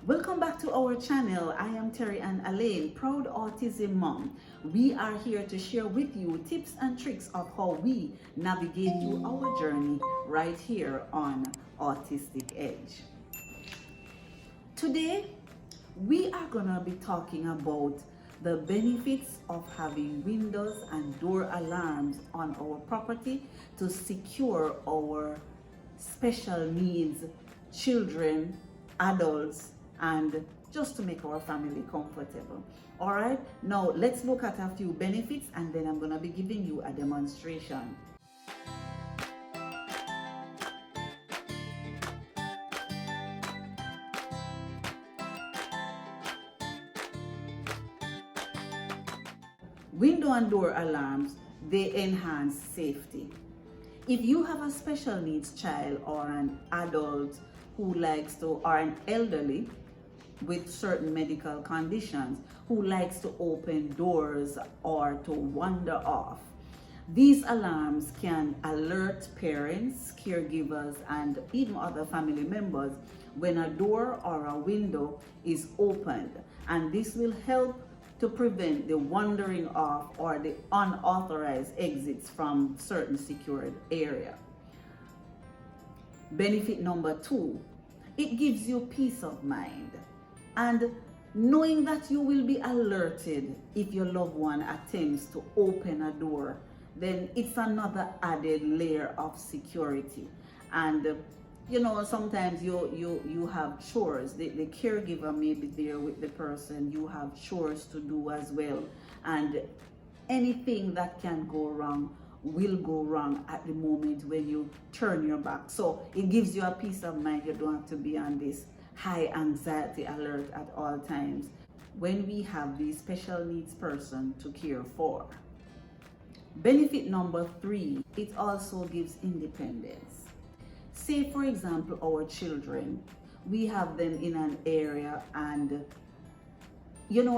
Welcome back to our channel. I am Terry and Elaine, proud autism mom. We are here to share with you tips and tricks of how we navigate through our journey right here on Autistic Edge. Today, we are gonna be talking about the benefits of having windows and door alarms on our property to secure our special needs children, adults, and just to make our family comfortable. All right, now let's look at a few benefits and then I'm going to be giving you a demonstration. Window and door alarms, they enhance safety. If you have a special needs child or an adult who likes to, or an elderly with certain medical conditions who likes to open doors or to wander off, these alarms can alert parents, caregivers, and even other family members when a door or a window is opened, and this will help to prevent the wandering off or the unauthorized exits from certain secured area. Benefit number 2, it gives you peace of mind. And knowing that you will be alerted if your loved one attempts to open a door, then it's another added layer of security. And sometimes you have chores. The caregiver may be there with the person. You have chores to do as well. And anything that can go wrong will go wrong at the moment when you turn your back. So it gives you a peace of mind. You don't have to be on this high anxiety alert at all times when we have the special needs person to care for. Benefit number 3, it also gives independence. Say for example, our children, we have them in an area and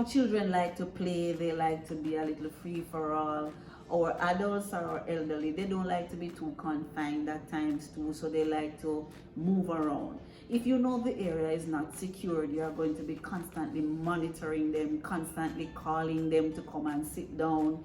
children like to play, they like to be a little free for all. Our adults or our elderly, they don't like to be too confined at times too, so they like to move around. If you know the area is not secured, you are going to be constantly monitoring them, constantly calling them to come and sit down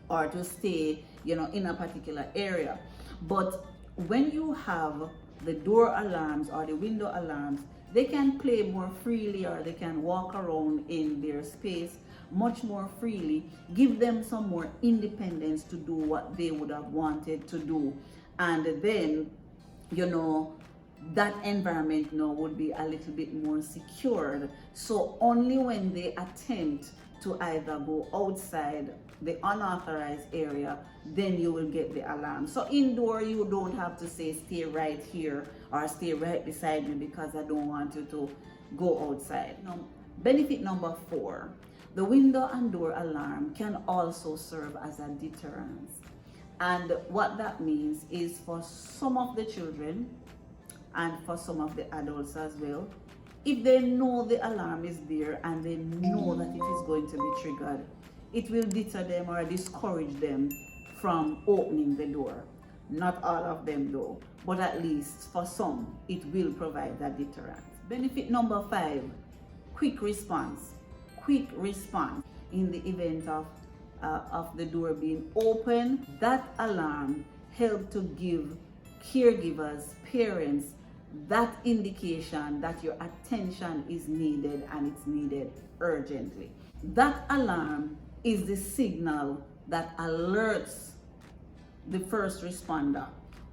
or to stay, in a particular area. But when you have the door alarms or the window alarms, they can play more freely or they can walk around in their space much more freely, give them some more independence to do what they would have wanted to do. And then, that environment now would be a little bit more secured. So only when they attempt to either go outside the unauthorized area, then you will get the alarm. So indoor, you don't have to say stay right here or stay right beside me because I don't want you to go outside. Now, benefit number 4, the window and door alarm can also serve as a deterrent. And what that means is for some of the children and for some of the adults as well, if they know the alarm is there and they know that it is going to be triggered, it will deter them or discourage them from opening the door. Not all of them though, but at least for some, it will provide that deterrent. Benefit number 5, quick response. Quick response in the event of the door being open. That alarm helps to give caregivers, parents, that indication that your attention is needed and it's needed urgently. That alarm is the signal that alerts the first responder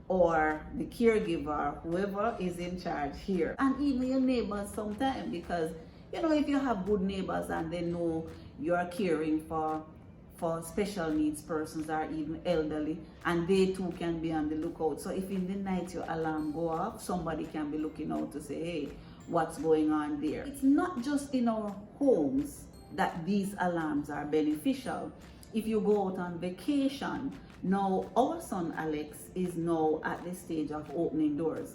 or the caregiver, whoever is in charge here, and even your neighbors sometimes, because if you have good neighbors and they know you're caring for special needs persons or even elderly, and they too can be on the lookout. So if in the night your alarm go off, somebody can be looking out to say, hey, what's going on there? It's not just in our homes that these alarms are beneficial. If you go out on vacation, now our son Alex is now at the stage of opening doors.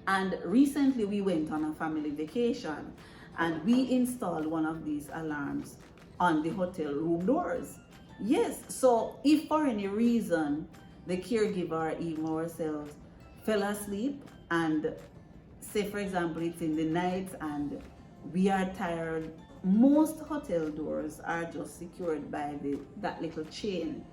And recently we went on a family vacation and we installed one of these alarms on the hotel room doors. Yes, so if for any reason the caregiver or even ourselves fell asleep and say for example it's in the night and we are tired, most hotel doors are just secured by that little chain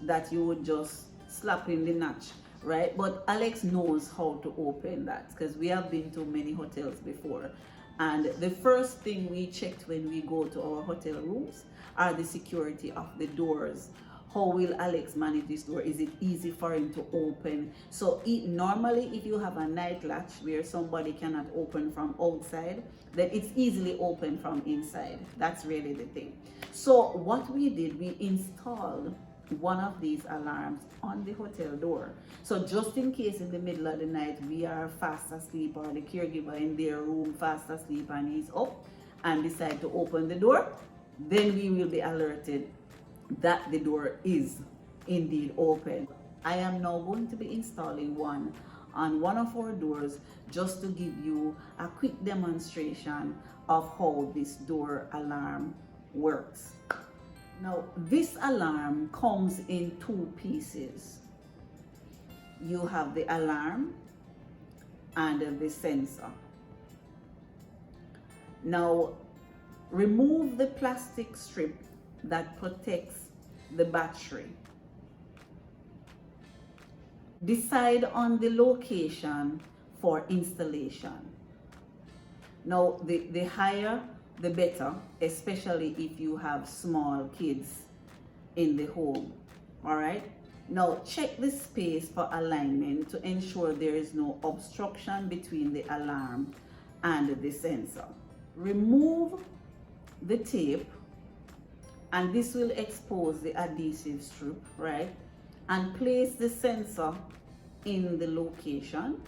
that you would just slap in the notch, right? But Alex knows how to open that because we have been to many hotels before, and the first thing we checked when we go to our hotel rooms are the security of the doors. How will Alex manage this door? Is it easy for him to open? So normally if you have a night latch where somebody cannot open from outside, then it's easily open from inside. That's really the thing. So what we did, we installed one of these alarms on the hotel door. So just in case in the middle of the night we are fast asleep, or the caregiver in their room fast asleep and he's up and decide to open the door, then we will be alerted that the door is indeed open. I am now going to be installing one on one of our doors just to give you a quick demonstration of how this door alarm works. Now this alarm comes in two pieces. You have the alarm and the sensor. Now remove the plastic strip that protects the battery. Decide on the location for installation. Now the higher the better, especially if you have small kids in the home. All right, now check the space for alignment to ensure there is no obstruction between the alarm and the sensor. Remove the tape, and this will expose the adhesive strip, right? And place the sensor in the location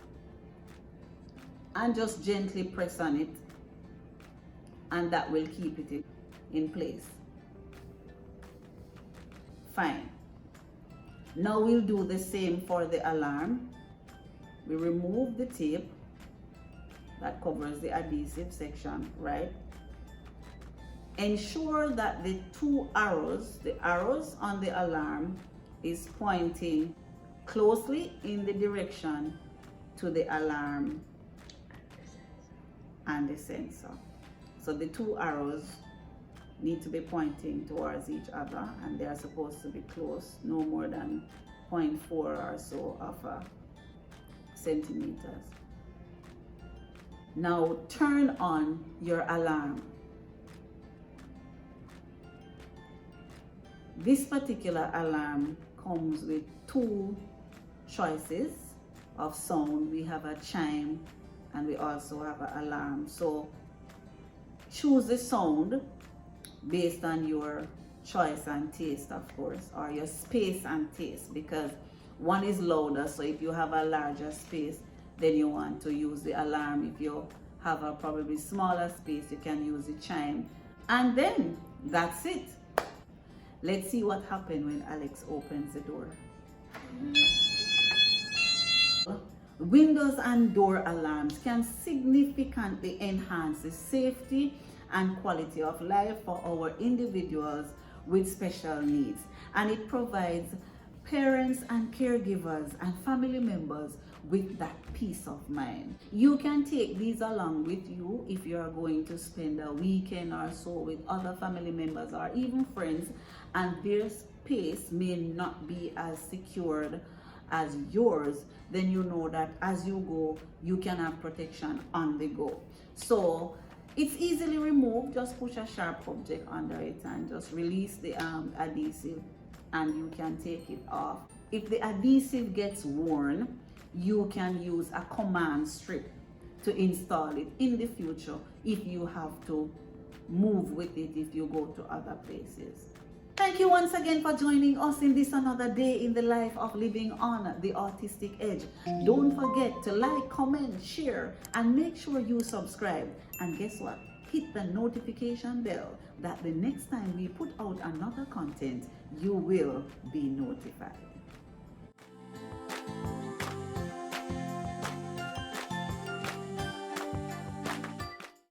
and just gently press on it, and that will keep it in place. Fine. Now we'll do the same for the alarm. We remove the tape that covers the adhesive section, right? Ensure that the two arrows, the arrows on the alarm, is pointing closely in the direction to the alarm and the sensor. So the two arrows need to be pointing towards each other, and they are supposed to be close, no more than 0.4 or so of centimeters. Now turn on your alarm. This particular alarm comes with two choices of sound. We have a chime and we also have an alarm. So choose the sound based on your choice and taste, of course, or your space and taste, because one is louder. So if you have a larger space, then you want to use the alarm. If you have a probably smaller space, you can use the chime. And then that's it. Let's see what happened when Alex opens the door. Windows and door alarms can significantly enhance the safety and quality of life for our individuals with special needs, and it provides parents and caregivers and family members with that peace of mind. You can take these along with you if you are going to spend a weekend or so with other family members or even friends, and their space may not be as secured as yours. Then you know that as you go, you can have protection on the go. So it's easily removed. Just push a sharp object under it and just release the adhesive, and you can take it off. If the adhesive gets worn, you can use a command strip to install it in the future if you have to move with it if you go to other places. Thank you once again for joining us in this another day in the life of living on the autistic edge. Don't forget to like, comment, share, and make sure you subscribe. And guess what? Hit the notification bell that the next time we put out another content, you will be notified.